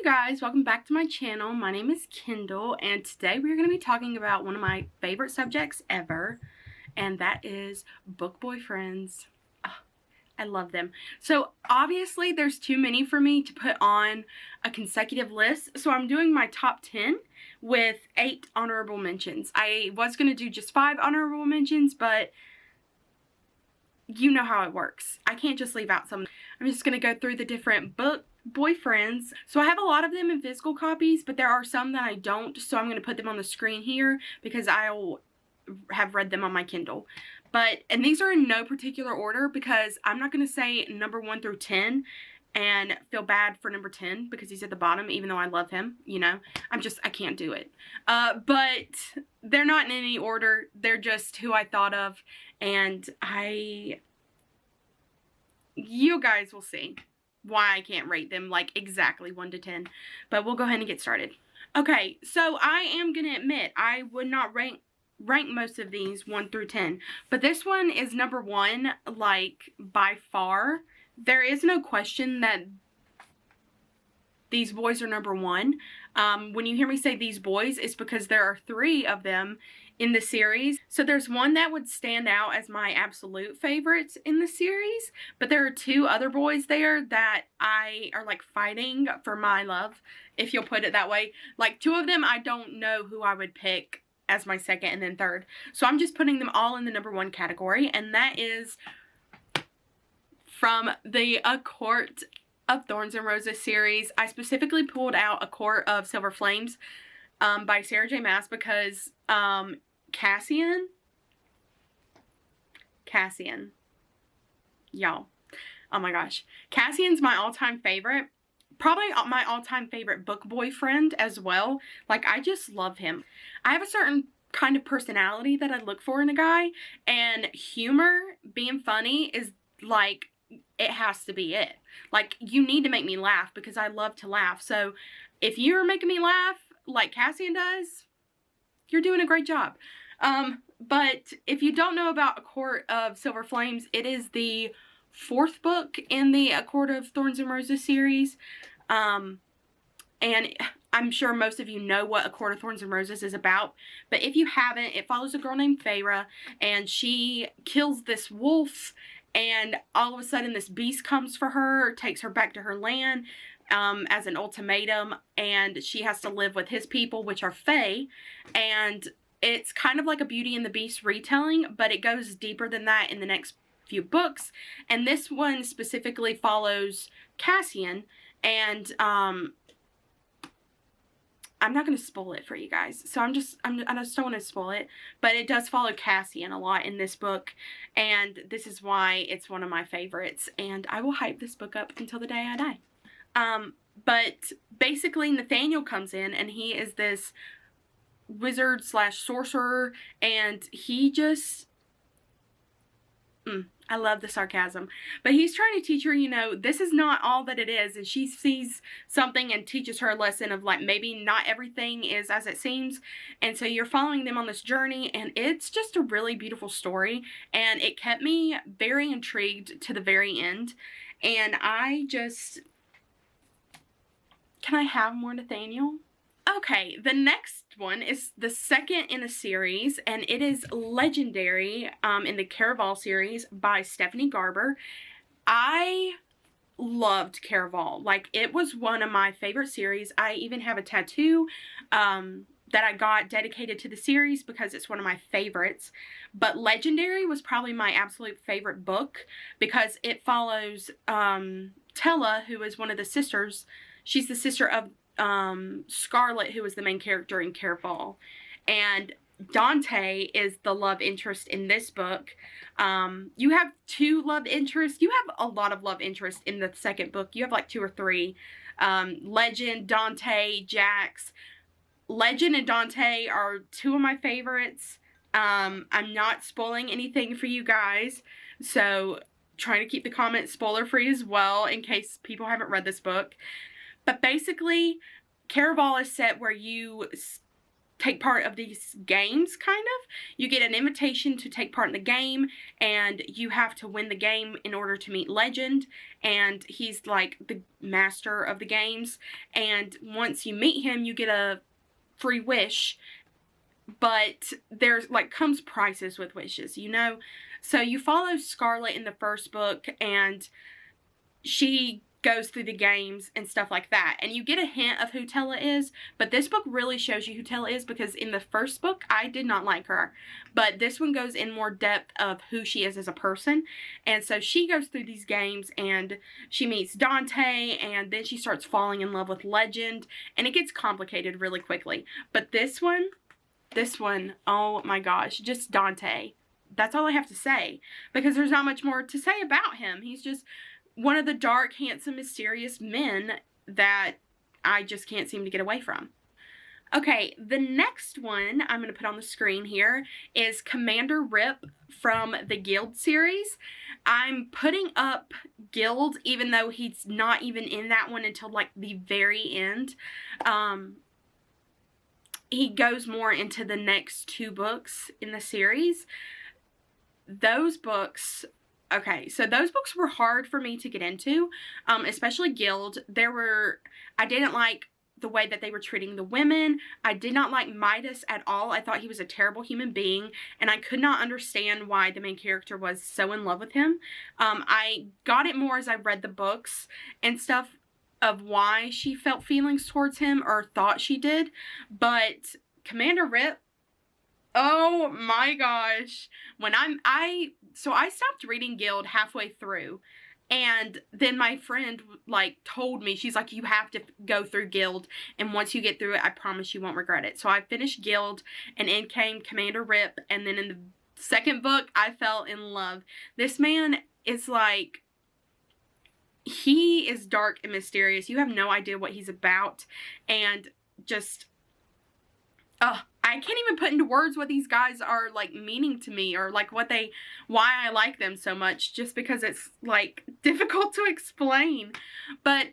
guys, welcome back to my channel. My name is Kendall and today we're going to be talking about one of my favorite subjects ever, and that is book boyfriends. Oh, I love them. So obviously there's too many for me to put on a consecutive list, so I'm doing my top 10 with 8 honorable mentions. I was going to do just 5 honorable mentions, but you know how it works. I can't just leave out some. I'm just going to go through the different book boyfriends. So I have a lot of them in physical copies, but there are some that I don't, so I'm going to put them on the screen here because I'll have read them on my Kindle. And these are in no particular order because I'm not going to say number 1 through 10 and feel bad for number 10 because he's at the bottom, even though I love him, you know. I can't do it. But they're not in any order. They're just who I thought of, and you guys will see why I can't rate them like exactly 1 to 10, but we'll go ahead and get started. Okay, so I am gonna admit I would not rank most of these 1 through 10, but this one is number 1, like, by far. There is no question that these boys are number 1. When you hear me say these boys, it's because there are 3 of them in the series. So there's one that would stand out as my absolute favorites in the series, but there are 2 other boys there that are like fighting for my love, if you'll put it that way. Like 2 of them, I don't know who I would pick as my second and then third. So I'm just putting them all in the number 1 category, and that is from the A Court of Thorns and Roses series. I specifically pulled out A Court of Silver Flames by Sarah J. Maas because Cassian, y'all, oh my gosh, Cassian's my all-time favorite, probably my all-time favorite book boyfriend as well. Like, I just love him. I have a certain kind of personality that I look for in a guy, and humor, being funny, is like, it has to be it. Like, you need to make me laugh because I love to laugh. So if you're making me laugh like Cassian does, you're doing a great job. But if you don't know about A Court of Silver Flames, it is the 4th book in the A Court of Thorns and Roses series. And I'm sure most of you know what A Court of Thorns and Roses is about. But if you haven't, it follows a girl named Feyre, and she kills this wolf, and all of a sudden this beast comes for her, takes her back to her land as an ultimatum, and she has to live with his people, which are Fae. And it's kind of like a Beauty and the Beast retelling, but it goes deeper than that in the next few books. And this one specifically follows Cassian, and I'm not going to spoil it for you guys, so I just don't want to spoil it, but it does follow Cassian a lot in this book, and this is why it's one of my favorites, and I will hype this book up until the day I die. But basically Nathaniel comes in, and he is this wizard slash sorcerer, and he just, I love the sarcasm, but he's trying to teach her, you know, this is not all that it is, and she sees something and teaches her a lesson of, like, maybe not everything is as it seems. And so you're following them on this journey, and it's just a really beautiful story, and it kept me very intrigued to the very end. And can I have more Nathaniel? Okay, the next one is the 2nd in a series, and it is Legendary in the Caraval series by Stephanie Garber. I loved Caraval. Like, it was one of my favorite series. I even have a tattoo that I got dedicated to the series because it's one of my favorites. But Legendary was probably my absolute favorite book because it follows Tella, who is one of the sisters. She's the sister of Scarlet, who is the main character in Caraval, and Dante is the love interest in this book. You have 2 love interests. You have a lot of love interest in the 2nd book. You have like 2 or 3. Legend, Dante, Jax. Legend and Dante are 2 of my favorites. I'm not spoiling anything for you guys, so trying to keep the comments spoiler free as well in case people haven't read this book. But basically, Caraval is set where you take part of these games, kind of. You get an invitation to take part in the game, and you have to win the game in order to meet Legend, and he's like the master of the games, and once you meet him, you get a free wish, but there's like comes prices with wishes, you know? So you follow Scarlet in the first book, and she goes through the games and stuff like that, and you get a hint of who Tella is, but this book really shows you who Tella is, because in the first book I did not like her, but this one goes in more depth of who she is as a person. And so she goes through these games, and she meets Dante, and then she starts falling in love with Legend, and it gets complicated really quickly. But this one, oh my gosh, just Dante. That's all I have to say, because there's not much more to say about him. He's just one of the dark, handsome, mysterious men that I just can't seem to get away from. Okay, the next one I'm going to put on the screen here is Commander Rip from the Guild series. I'm putting up Guild even though he's not even in that one until like the very end. He goes more into the next 2 books in the series. Those books... Okay, so those books were hard for me to get into, especially Guild. I didn't like the way that they were treating the women. I did not like Midas at all. I thought he was a terrible human being, and I could not understand why the main character was so in love with him. I got it more as I read the books and stuff of why she felt feelings towards him, or thought she did, but Commander Rip, oh my gosh. So I stopped reading Guild halfway through, and then my friend like told me, she's like, you have to go through Guild, and once you get through it, I promise you won't regret it. So I finished Guild, and in came Commander Rip, and then in the second book, I fell in love. This man is like, he is dark and mysterious. You have no idea what he's about, and just... I can't even put into words what these guys are, like, meaning to me, or, like, why I like them so much, just because it's, like, difficult to explain. But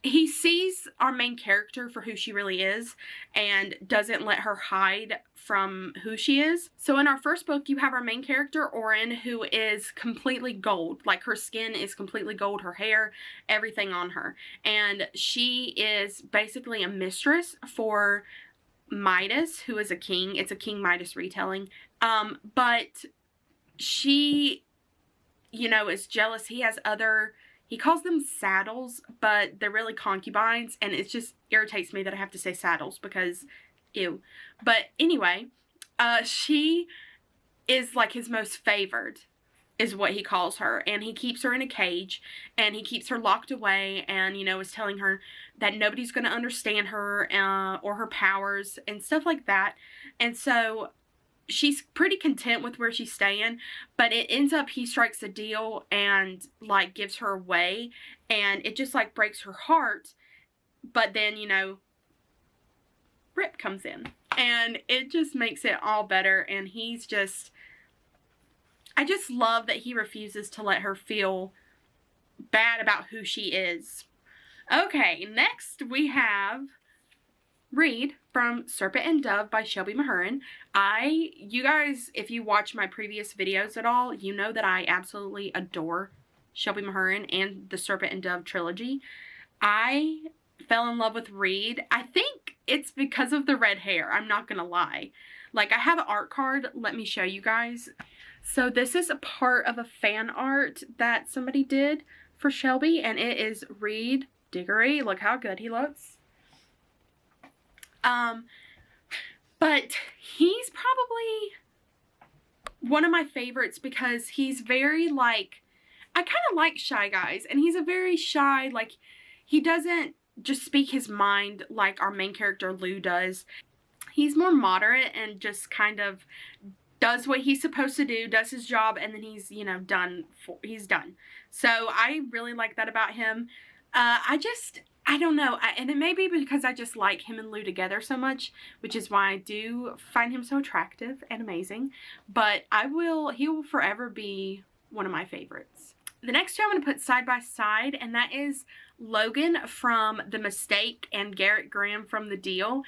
he sees our main character for who she really is, and doesn't let her hide from who she is. So in our first book, you have our main character, Orin, who is completely gold. Like, her skin is completely gold, her hair, everything on her. And she is basically a mistress for Midas, who is a king. It's a King Midas retelling. But she, you know, is jealous. He has he calls them saddles, but they're really concubines, and it just irritates me that I have to say saddles, because ew. But anyway, she is like his most favored, is what he calls her, and he keeps her in a cage, and he keeps her locked away, and, you know, is telling her that nobody's going to understand her, or her powers, and stuff like that. And so she's pretty content with where she's staying, but it ends up he strikes a deal and, like, gives her away, and it just, like, breaks her heart. But then, you know, Rip comes in, and it just makes it all better, and he's just... I just love that he refuses to let her feel bad about who she is. Okay, next we have Reed from Serpent and Dove by Shelby Mahurin. You guys, if you watch my previous videos at all, you know that I absolutely adore Shelby Mahurin and the Serpent and Dove trilogy. I fell in love with Reed. I think it's because of the red hair, I'm not gonna lie. Like, I have an art card, let me show you guys. So this is a part of a fan art that somebody did for Shelby, and it is Reed Diggory. Look how good he looks. But he's probably one of my favorites, because he's very, like, I kind of like shy guys, and he's a very shy, like, he doesn't just speak his mind like our main character Lou does. He's more moderate and just kind of does what he's supposed to do, does his job, and then he's, you know, he's done. So I really like that about him. I don't know, and it may be because I just like him and Lou together so much, which is why I do find him so attractive and amazing. But he will forever be one of my favorites. The next two I'm going to put side by side, and that is Logan from The Mistake and Garrett Graham from The Deal.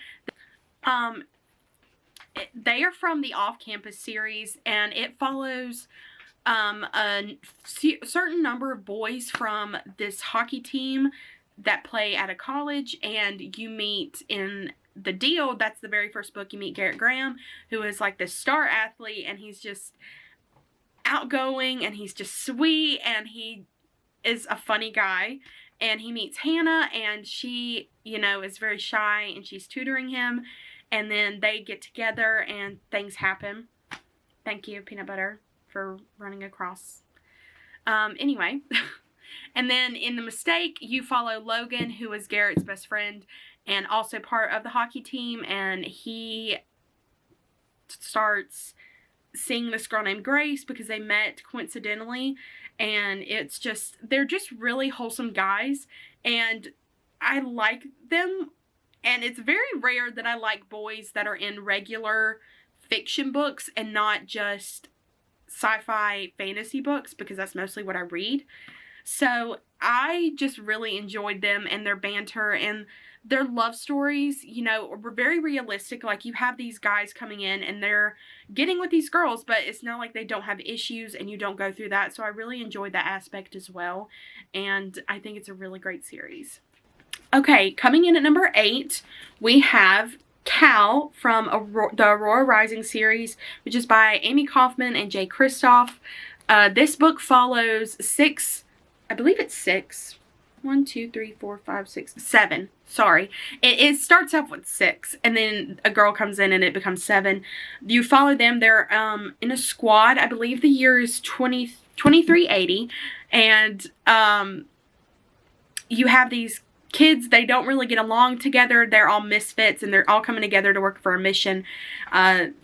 They are from the Off-Campus series, and it follows a certain number of boys from this hockey team that play at a college, and you meet in The Deal, that's the very first book, you meet Garrett Graham, who is like this star athlete, and he's just outgoing, and he's just sweet, and he is a funny guy. And he meets Hannah, and she, you know, is very shy, and she's tutoring him, and then they get together, and things happen. Thank you, peanut butter, for running across. Anyway, and then in The Mistake, you follow Logan, who is Garrett's best friend, and also part of the hockey team, and he starts seeing this girl named Grace because they met coincidentally, and it's just, they're just really wholesome guys, and I like them, and it's very rare that I like boys that are in regular fiction books and not just sci-fi fantasy books, because that's mostly what I read. So I just really enjoyed them and their banter and their love stories, you know, were very realistic. Like, you have these guys coming in and they're getting with these girls, but it's not like they don't have issues and you don't go through that. So I really enjoyed that aspect as well. And I think it's a really great series. Okay, coming in at number 8, we have Cal from the Aurora Rising series, which is by Amy Kaufman and Jay Kristoff. This book follows 6, I believe it's 6. 1, 2, 3, 4, 5, 6, 7. Sorry. It starts off with 6, and then a girl comes in and it becomes 7. You follow them. They're in a squad. I believe the year is 2380, and you have these kids. They don't really get along together. They're all misfits, and they're all coming together to work for a mission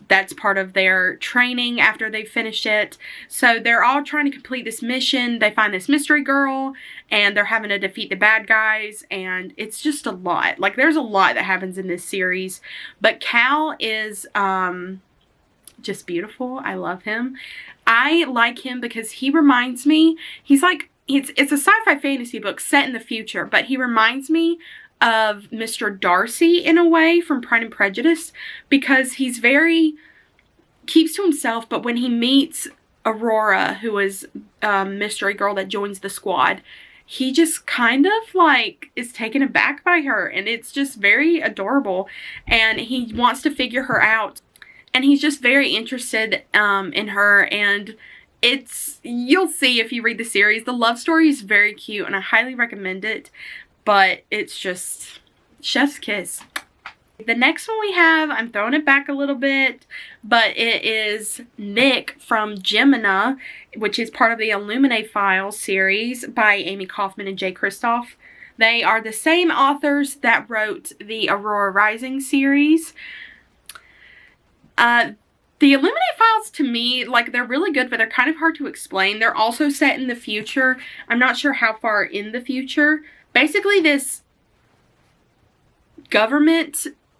that's part of their training after they finish it. So they're all trying to complete this mission. They find this mystery girl, and they're having to defeat the bad guys, and it's just a lot. Like, there's a lot that happens in this series, but Cal is just beautiful. I love him. I like him because he reminds me, he's like, it's a sci-fi fantasy book set in the future, but he reminds me of Mr. Darcy in a way from Pride and Prejudice, because he's very, keeps to himself, but when he meets Aurora, who is a mystery girl that joins the squad, he just kind of like is taken aback by her, and it's just very adorable, and he wants to figure her out, and he's just very interested in her, and you'll see if you read the series, the love story is very cute, and I highly recommend it, but it's just chef's kiss. The next one we have, I'm throwing it back a little bit, but it is Nick from Gemina, which is part of the Illuminae Files series by Amy Kaufman and Jay Kristoff. They are the same authors that wrote the Aurora Rising series. The Illuminae Files, to me, like, they're really good, but they're kind of hard to explain. They're also set in the future. I'm not sure how far in the future. Basically, this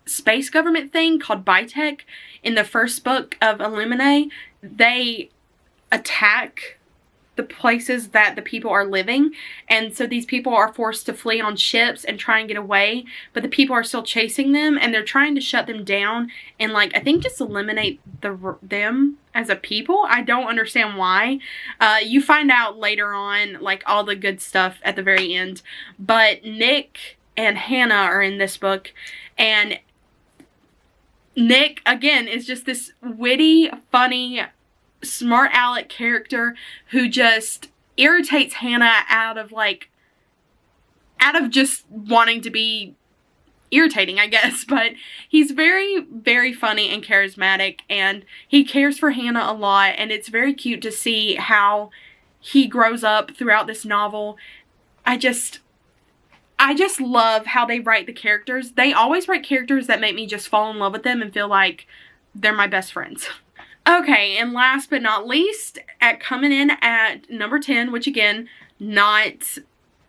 space government thing called Bitech, in the first book of Illuminae, they attack the places that the people are living, and so these people are forced to flee on ships and try and get away, but the people are still chasing them, and they're trying to shut them down and, like, I think just eliminate them as a people. I don't understand why. You find out later on, like, all the good stuff at the very end, but Nick and Hannah are in this book, and Nick, again, is just this witty, funny, smart aleck character who just irritates Hannah out of just wanting to be irritating, I guess, but he's very, very funny and charismatic, and he cares for Hannah a lot, and it's very cute to see how he grows up throughout this novel. I just love how they write the characters. They always write characters that make me just fall in love with them and feel like they're my best friends. Okay, and last but not least, coming in at number 10, which again,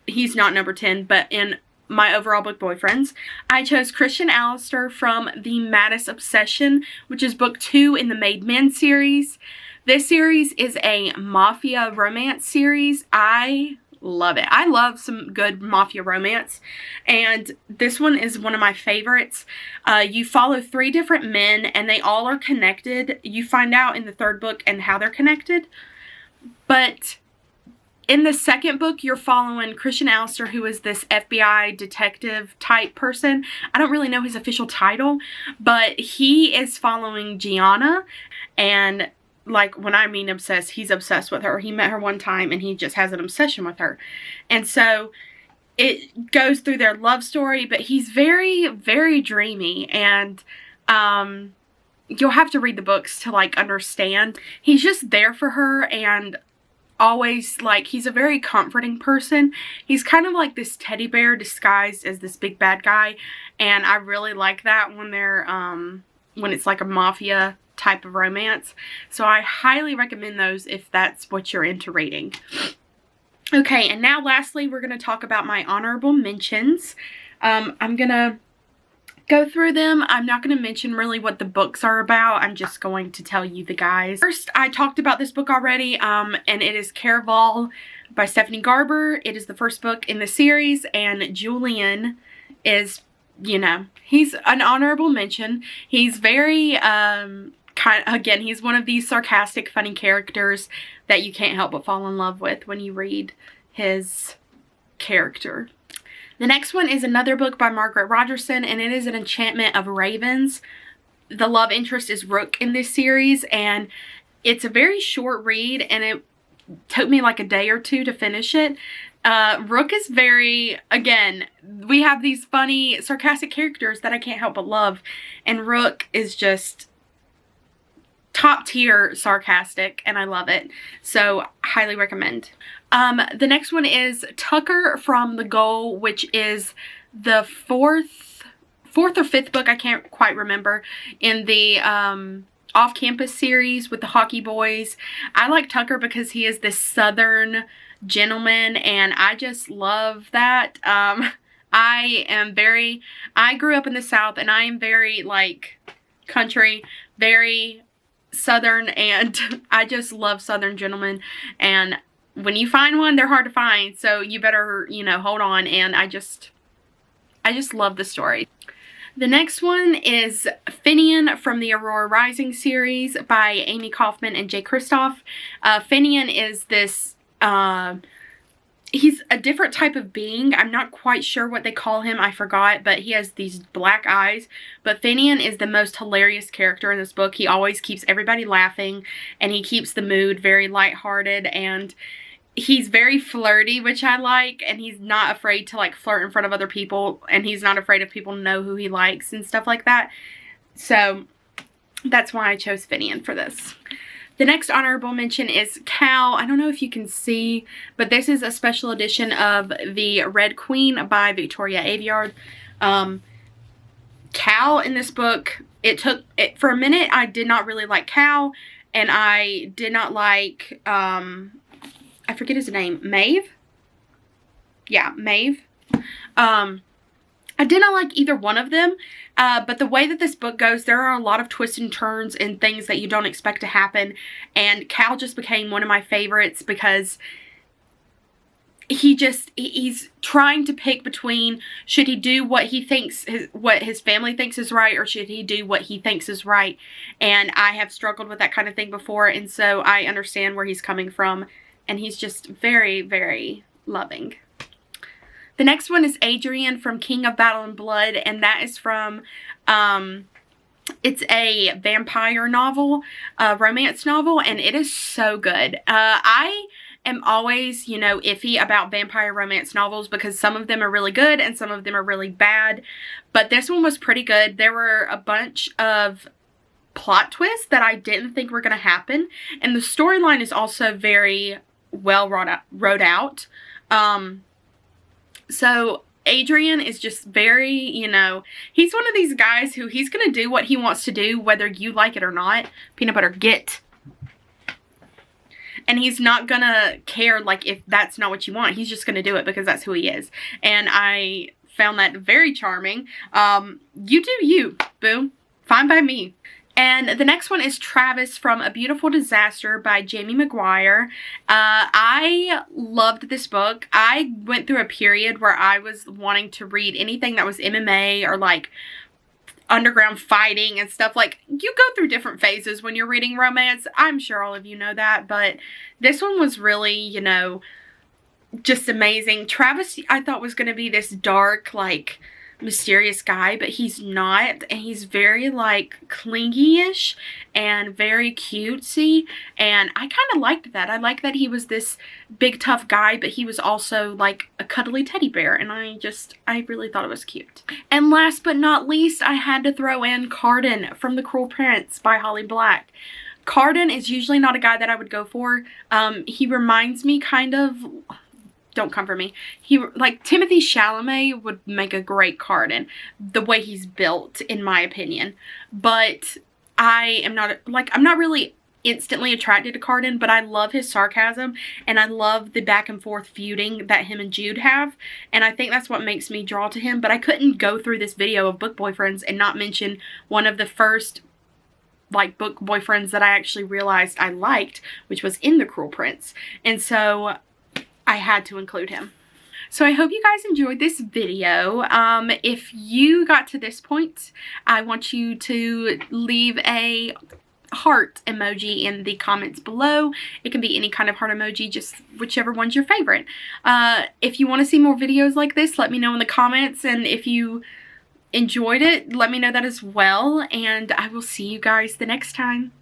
he's not number 10, but in my overall book boyfriends, I chose Christian Allister from the Maddest Obsession, which is book 2 in the Made Men series. This series is a mafia romance series. I love it. I love some good mafia romance, and this one is one of my favorites. You follow 3 different men, and they all are connected. You find out in the 3rd book and how they're connected, but in the 2nd book, you're following Christian Allister, who is this FBI detective type person. I don't really know his official title, but he is following Gianna, and like, when I mean obsessed, he's obsessed with her. He met her one time and he just has an obsession with her. And so it goes through their love story, but he's very, very dreamy, and you'll have to read the books to like understand. He's just there for her, and always, like, he's a very comforting person. He's kind of like this teddy bear disguised as this big bad guy, and I really like that when they're when it's like a mafia type of romance. So I highly recommend those if that's what you're into reading. Okay, and now lastly, we're going to talk about my honorable mentions. I'm going to go through them. I'm not going to mention really what the books are about. I'm just going to tell you the guys. First, I talked about this book already, and it is Caraval by Stephanie Garber. It is the first book in the series, and Julian is, you know, he's an honorable mention. He's very, again, he's one of these sarcastic, funny characters that you can't help but fall in love with when you read his character. The next one is another book by Margaret Rogerson, and it is An Enchantment of Ravens. The love interest is Rook in this series, and it's a very short read, and it took me like a day or 2 to finish it. Rook is very, again, we have these funny, sarcastic characters that I can't help but love, and Rook is just top tier sarcastic, and I love it. So highly recommend. The next one is Tucker from The Goal, which is the fourth or 5th book, I can't quite remember, in the off-campus series with the hockey boys. I like Tucker because he is this southern gentleman, and I just love that. I grew up in the South, and I am very like country, very southern, and I just love southern gentlemen, and when you find one, they're hard to find, so you better, you know, hold on, and I just love the story. The next one is Finian from the Aurora Rising series by Amy Kaufman and Jay Kristoff. Finian is this, he's a different type of being. I'm not quite sure what they call him. I forgot, but he has these black eyes. But Finian is the most hilarious character in this book. He always keeps everybody laughing, and he keeps the mood very lighthearted, and he's very flirty, which I like, and he's not afraid to like flirt in front of other people, and he's not afraid of people to know who he likes and stuff like that. So that's why I chose Finian for this. The next honorable mention is Cal. I don't know if you can see, but this is a special edition of The Red Queen by Victoria Aveyard. Cal in this book, for a minute, I did not really like Cal, and I did not like, I forget his name, Maeve? Yeah, Maeve. I did not like either one of them, but the way that this book goes, there are a lot of twists and turns and things that you don't expect to happen, and Cal just became one of my favorites because he's trying to pick between, should he do what he thinks, what his family thinks is right, or should he do what he thinks is right, and I have struggled with that kind of thing before, and so I understand where he's coming from, and he's just very, very loving. The next one is Adrian from King of Battle and Blood, and that is from, it's a vampire novel, a romance novel, and it is so good. I am always, you know, iffy about vampire romance novels because some of them are really good and some of them are really bad, but this one was pretty good. There were a bunch of plot twists that I didn't think were going to happen, and the storyline is also very well wrote out. So Adrian is just very, you know, he's one of these guys who he's going to do what he wants to do, whether you like it or not. Peanut butter, get. And he's not going to care, like, if that's not what you want. He's just going to do it because that's who he is. And I found that very charming. You do you, boo. Fine by me. And the next one is Travis from A Beautiful Disaster by Jamie McGuire. I loved this book. I went through a period where I was wanting to read anything that was MMA or like underground fighting and stuff. Like, you go through different phases when you're reading romance. I'm sure all of you know that, but this one was really, you know, just amazing. Travis, I thought, was going to be this dark, like, mysterious guy, but he's not, and he's very like clingy-ish and very cutesy, and I kind of liked that. I like that he was this big tough guy, but he was also like a cuddly teddy bear, and I really thought it was cute. And last but not least, I had to throw in Carden from The Cruel Prince by Holly Black. Carden is usually not a guy that I would go for. He reminds me kind of, don't come for me, like Timothée Chalamet would make a great Carden, the way he's built, in my opinion. But I am not, like, I'm not really instantly attracted to Carden, but I love his sarcasm, and I love the back and forth feuding that him and Jude have, and I think that's what makes me draw to him. But I couldn't go through this video of book boyfriends and not mention one of the first like book boyfriends that I actually realized I liked, which was in The Cruel Prince, and so I had to include him. So I hope you guys enjoyed this video. If you got to this point, I want you to leave a heart emoji in the comments below. It can be any kind of heart emoji, just whichever one's your favorite. If you want to see more videos like this, let me know in the comments, and if you enjoyed it, let me know that as well, and I will see you guys the next time.